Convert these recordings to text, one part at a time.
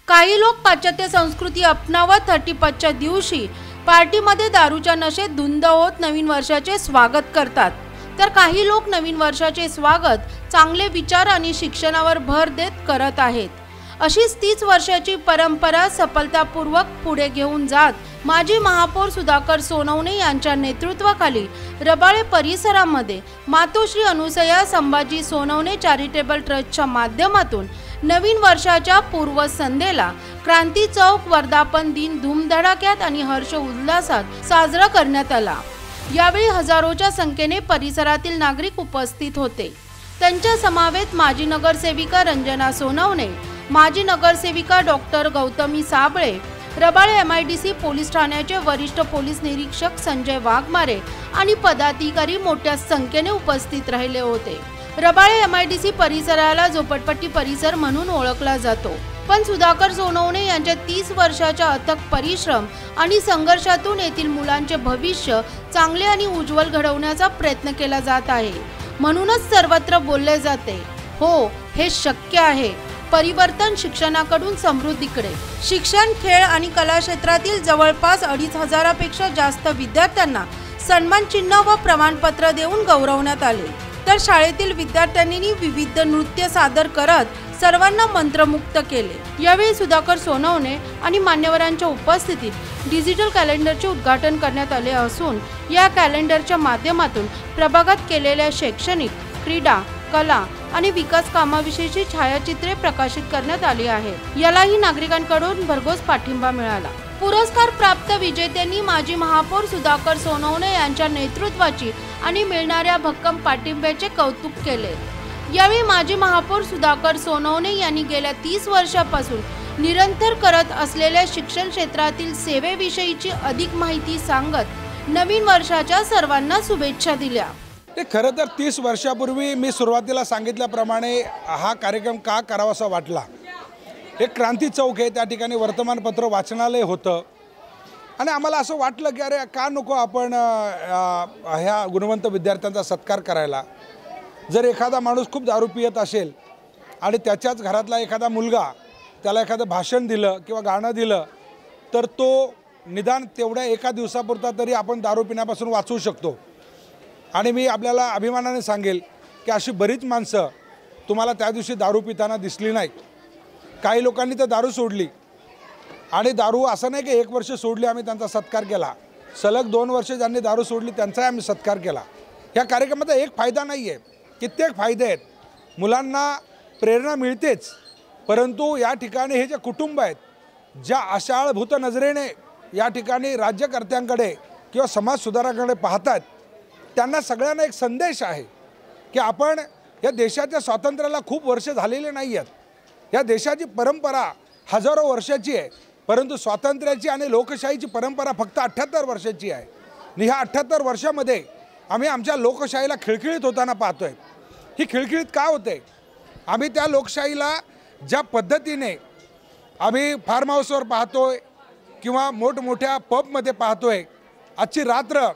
काही लोक पाश्चात्य संस्कृती अपनावत 31च्या दिवशी पार्टीमध्ये दारूच्या नशेत धुंद होत नवीन वर्षाचे स्वागत करतात, तर काही लोक नवीन वर्षाचे स्वागत चांगले विचार आणि शिक्षणावर भर देत करत आहेत। अशीच 30 वर्षाची परंपरा सफलतापूर्वक पुढे घेऊन जात माजी महापौर सुधाकर सोनवणे यांच्या नेतृत्वाखाली रबाळे परिसरामध्ये मातोश्री अनुसया संभाजी सोनवणे चॅरिटेबल ट्रस्टच्या माध्यमातून नवीन वर्षाच्या पूर्वसंध्येला क्रांती चौक वर्धापन दिन धूमधडाक्यात आणि हर्ष उल्हासात साजरा करण्यात आला। यावेळी हजारोच्या संख्येने परिसरातील नागरिक उपस्थित होते। त्यांच्या समवेत माजी नगरसेविका रंजना सोनवणे, माजी नगरसेविका doctor Gautami Sable, Rabale MIDC police ठाण्याचे वरिष्ठ पोलीस निरीक्षक संजय वाघमारे आणि पदाधिकारी मोठ्या संख्येने उपस्थित राहिले होते। रबाळे MIDC परिसराला झोपडपट्टी परिसर म्हणून ओळखला जातो, पण सुधाकर सोनवणे यांच्या 30 वर्षाच्या अथक परिश्रम आणि संघर्षातून येथील मुलांचे भविष्य चांगले आणि उज्ज्वल घडवण्याचा प्रयत्न केला जात आहे। म्हणूनच सर्वत्र बोलले जाते, हो हे शक्य आहे। परिवर्तन शिक्षणाकडून समृद्धीकडे। शिक्षण, खेळ आणि कला क्षेत्रातील जवळपास 2500 पेक्षा जास्त विद्यार्थ्यांना सन्मान चिन्ह व प्रमाणपत्र देऊन गौरवण्यात आले, तर शाळेतील विद्यार्थ्यांनी विविध नृत्य सादर करत सर्वांना मंत्रमुग्ध केले। यावेळी सुधाकर सोनवणे आणि मान्यवरांच्या उपस्थितीत डिजिटल कॅलेंडरचे उद्घाटन करण्यात आले असून या कॅलेंडरच्या माध्यमातून प्रभागात केलेल्या शैक्षणिक, क्रीडा, कला आणि विकास कामाविषयीची छायाचित्रे प्रकाशित करण्यात आली आहेत। यालाही नागरिकांकडून भरघोस पाठिंबा मिळाला। पुरस्कार प्राप्त विजेत्यांनी माजी महापौर सुधाकर सोनवणे यांच्या नेतृत्वाची आणि मिळणाऱ्या भक्कम पाठिंब्याचे कौतुक केले। यावेळी माजी महापौर सुधाकर सोनवणे यांनी गेल्या 30 वर्षापासून निरंतर करत असलेल्या शिक्षण क्षेत्रातील सेवेविषयीची अधिक माहिती सांगत नवीन वर्षाच्या सर्वांना शुभेच्छा दिल्या। खरं तर 30 वर्षापूर्वी मी सुरुवातीला सांगितल्याप्रमाणे हा कार्यक्रम का करावासा वाटला। एक क्रांती चौक आहे, त्या ठिकाणी वर्तमानपत्र वाचनालय होतं आणि आम्हाला असं वाटलं की अरे का नको आपण ह्या गुणवंत विद्यार्थ्यांचा सत्कार करायला। जर एखादा माणूस खूप दारू पियत असेल आणि त्याच्याच घरातला एखादा मुलगा त्याला एखादं भाषण दिलं किंवा गाणं दिलं तर तो निदान तेवढ्या एका दिवसापुरता तरी आपण दारू पिण्यापासून वाचवू शकतो। आणि मी आपल्याला अभिमानाने सांगेल की अशी बरीच माणसं तुम्हाला त्या दिवशी दारू पिताना दिसली नाहीत। काही लोकांनी तर दारू सोडली आणि दारू असं नाही की 1 वर्ष सोडली आम्ही त्यांचा सत्कार केला, सलग 2 वर्ष ज्यांनी दारू सोडली त्यांचाही आम्ही सत्कार केला। ह्या कार्यक्रमाचा एक फायदा नाही आहे, कित्येक फायदे आहेत। मुलांना प्रेरणा मिळतेच, परंतु या ठिकाणी हे जे कुटुंब आहेत ज्या आशाळभूत नजरेने या ठिकाणी राज्यकर्त्यांकडे किंवा समाज सुधारकांकडे पाहतात, त्यांना सगळ्यांना एक संदेश आहे की आपण या देशाच्या स्वातंत्र्याला खूप वर्ष झालेले नाही आहेत। या देशाची परंपरा हजारो वर्षाची आहे, परंतु स्वातंत्र्याची आणि लोकशाहीची परंपरा फक्त 78 वर्षाची आहे। आणि ह्या 78 वर्षामध्ये आम्ही आमच्या लोकशाहीला खिळखिळीत होताना पाहतोय। ही खिळखिळीत का होते? आम्ही त्या लोकशाहीला ज्या पद्धतीने आम्ही फार्म हाऊसवर पाहतोय, किंवा मोठमोठ्या पबमध्ये पाहतोय, आजची रात्र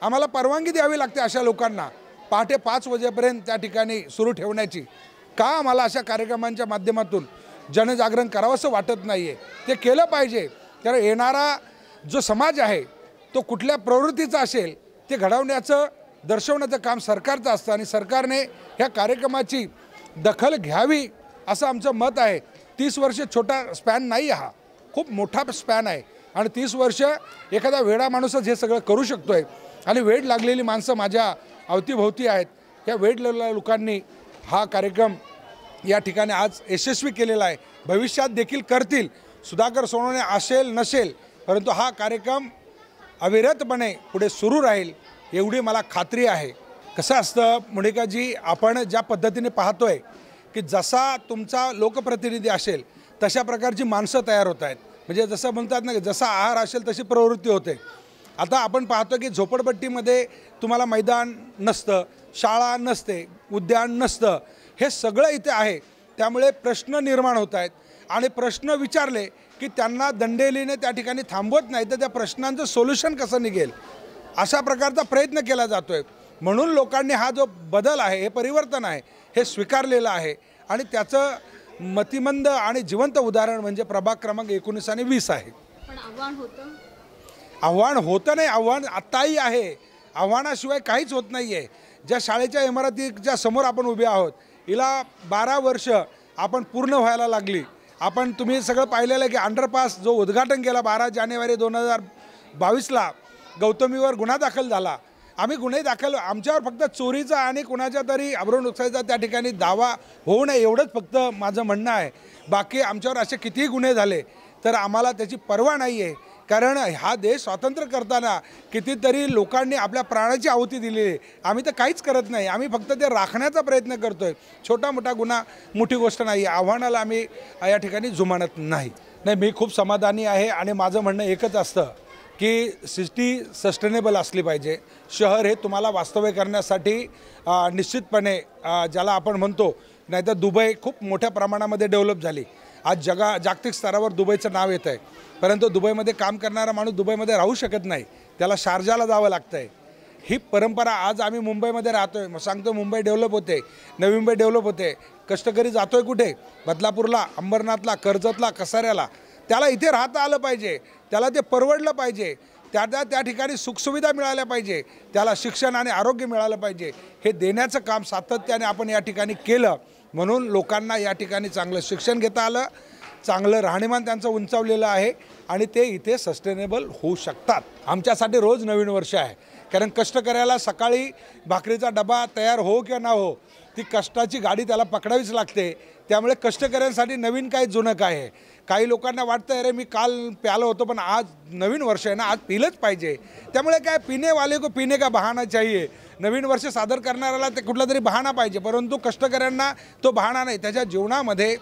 आम्हाला परवानगी द्यावी लागते अशा लोकांना पहाटे 5 वाजेपर्यंत त्या ठिकाणी सुरू ठेवण्याची. का आम्हाला अशा कार्यक्रमांच्या माध्यमातून जनजागरण करावंसं वाटत नाही आहे? ते केलं पाहिजे, कारण येणारा जो समाज आहे तो कुठल्या प्रवृत्तीचा असेल ते घडवण्याचं दर्शवण्याचं काम सरकारचं असतं आणि सरकारने ह्या कार्यक्रमाची दखल घ्यावी असं आमचं मत आहे. 30 वर्ष छोटा स्पॅन नाही, हा खूप मोठा स्पॅन आहे आणि 30 वर्ष एखादा वेडा माणूसच हे सगळं करू शकतो आहे. आणि वेड लागलेली माणसं माझ्या अवतीभोवती आहेत. या वेड लागलेल्या लोकांनी हा कार्यक्रम या ठिकाणी आज यशस्वी केलेला आहे. भविष्यात देखील करतील. सुधाकर सोनवणे असेल नसेल, परंतु हा कार्यक्रम अविरतपणे पुढे सुरू राहील एवढी मला खात्री आहे. कसं असतं मोनिकाजी, आपण ज्या पद्धतीने पाहतोय की जसा तुमचा लोकप्रतिनिधी असेल तशा प्रकारची माणसं तयार होत आहेत. म्हणजे जसं म्हणतात ना, जसा आहार असेल तशी प्रवृत्ती होते. आता आपण पाहतो की झोपडपट्टीमध्ये तुम्हाला मैदान नसतं, शाळा नसते, उद्यान नसतं, हे सगळं इथे आहे. त्यामुळे प्रश्न निर्माण होत आहेत आणि प्रश्न विचारले की त्यांना दंडेलीने त्या ठिकाणी थांबवत नाही, तर त्या प्रश्नांचं सोल्युशन कसं निघेल अशा प्रकारचा प्रयत्न केला जातो आहे. म्हणून लोकांनी हा जो बदल आहे, हे परिवर्तन आहे, हे स्वीकारलेलं आहे आणि त्याचं मतिमंद आणि जिवंत उदाहरण म्हणजे प्रभाग क्रमांक 19 आणि 20 आहे. पण आव्हान होतं नाही, आव्हान आत्ताही आहे. आव्हानाशिवाय काहीच होत नाही आहे. ज्या शाळेच्या इमारतीच्या समोर आपण उभे आहोत, हिला 12 वर्ष आपण पूर्ण व्हायला लागली. तुम्ही सगळं पाहिलेलं आहे की अंडरपास जो उद्घाटन केला 12 जानेवारी 2022ला गौतमीवर गुन्हा दाखल झाला. आम्ही गुन्हे दाखल, आमच्यावर फक्त चोरीचा आणि कुणाच्या तरी अब्रू नुकसानीचा त्या ठिकाणी दावा होऊ नये एवढंच फक्त माझं म्हणणं आहे. बाकी आमच्यावर असे कितीही गुन्हे झाले तर आम्हाला त्याची पर्वा नाही आहे. कारण हा देश स्वातंत्र्य करताना कितीतरी लोकांनी आपल्या प्राणाची आहुती दिली आहे. आम्ही तर काहीच करत नाही, आम्ही फक्त ते राखण्याचा प्रयत्न करतो आहे. छोटा मोठा गुन्हा मोठी गोष्ट नाही. आव्हानाला आम्ही या ठिकाणी जुमानत नाही. मी खूप समाधानी आहे आणि माझं म्हणणं एकच असतं की सिटी सस्टेनेबल असली पाहिजे. शहर हे तुम्हाला वास्तव्य करण्यासाठी निश्चितपणे ज्याला आपण म्हणतो, नाहीतर दुबई खूप मोठ्या प्रमाणामध्ये डेव्हलप झाली. आज जागतिक स्तरावर दुबईचं नाव येतं आहे, परंतु दुबईमध्ये काम करणारा माणूस दुबईमध्ये राहू शकत नाही, त्याला शारजाला जावं लागतं आहे. ही परंपरा आज आम्ही मुंबईमध्ये राहतो आहे. मग सांगतो मुंबई डेव्हलप होते, नवी मुंबई डेव्हलप होते. कष्टकरी जातो आहे कुठे? बदलापूरला, अंबरनाथला, कर्जतला, कसाऱ्याला. त्याला इथे राहता आलं पाहिजे, त्याला ते परवडलं पाहिजे, त्या ठिकाणी सुखसुविधा मिळाल्या पाहिजे, त्याला शिक्षण आणि आरोग्य मिळालं पाहिजे. हे देण्याचं काम सातत्याने आपण या ठिकाणी केलं, म्हणून लोकांना या ठिकाणी चांगलं शिक्षण घेता आलं, चांगलं राहणीमान त्यांचं उंचावलेलं आहे आणि ते इथे सस्टेनेबल होऊ शकतात. आमच्यासाठी रोज नवीन वर्ष आहे, कारण कष्टकऱ्याला सकाळी भाकरीचा डबा तयार हो किंवा ना हो, ती कष्टाची गाडी त्याला पकडावीच लागते. त्यामुळे कष्टकऱ्यांसाठी नवीन काय जुनं काय आहे. काही लोकांना वाटतं अरे मी काल प्यालो होतो पण आज नवीन वर्ष आहे ना, आज पिलंच पाहिजे. त्यामुळे काय पिणे वाले को पिणे का बहाना चाहिए. नवीन वर्ष सादर करणाऱ्याला ते कुठला तरी बहाना पाहिजे, परंतु कष्टकऱ्यांना तो बहाना नाही. त्याच्या जीवनामध्ये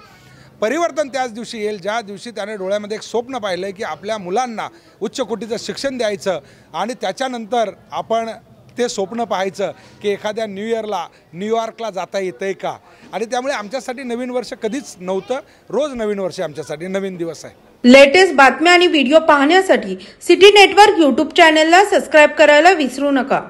परिवर्तन त्याच दिवशी येईल ज्या दिवशी त्याने डोळ्यामध्ये एक स्वप्न पाहिलं की आपल्या मुलांना उच्च कोटीचं शिक्षण द्यायचं आणि त्याच्यानंतर आपण ते स्वप्न पाहायचं की एखाद्या न्यू इयरला न्यूयॉर्कला जाता येतंय का. आणि त्यामुळे आमच्यासाठी नवीन वर्ष कधीच नव्हतं, रोज नवीन वर्ष आमच्यासाठी नवीन दिवस आहे. लेटेस्ट बातम्या आणि व्हिडिओ पाहण्यासाठी सिटी नेटवर्क यूट्यूब चॅनलला सबस्क्राईब करायला विसरू नका.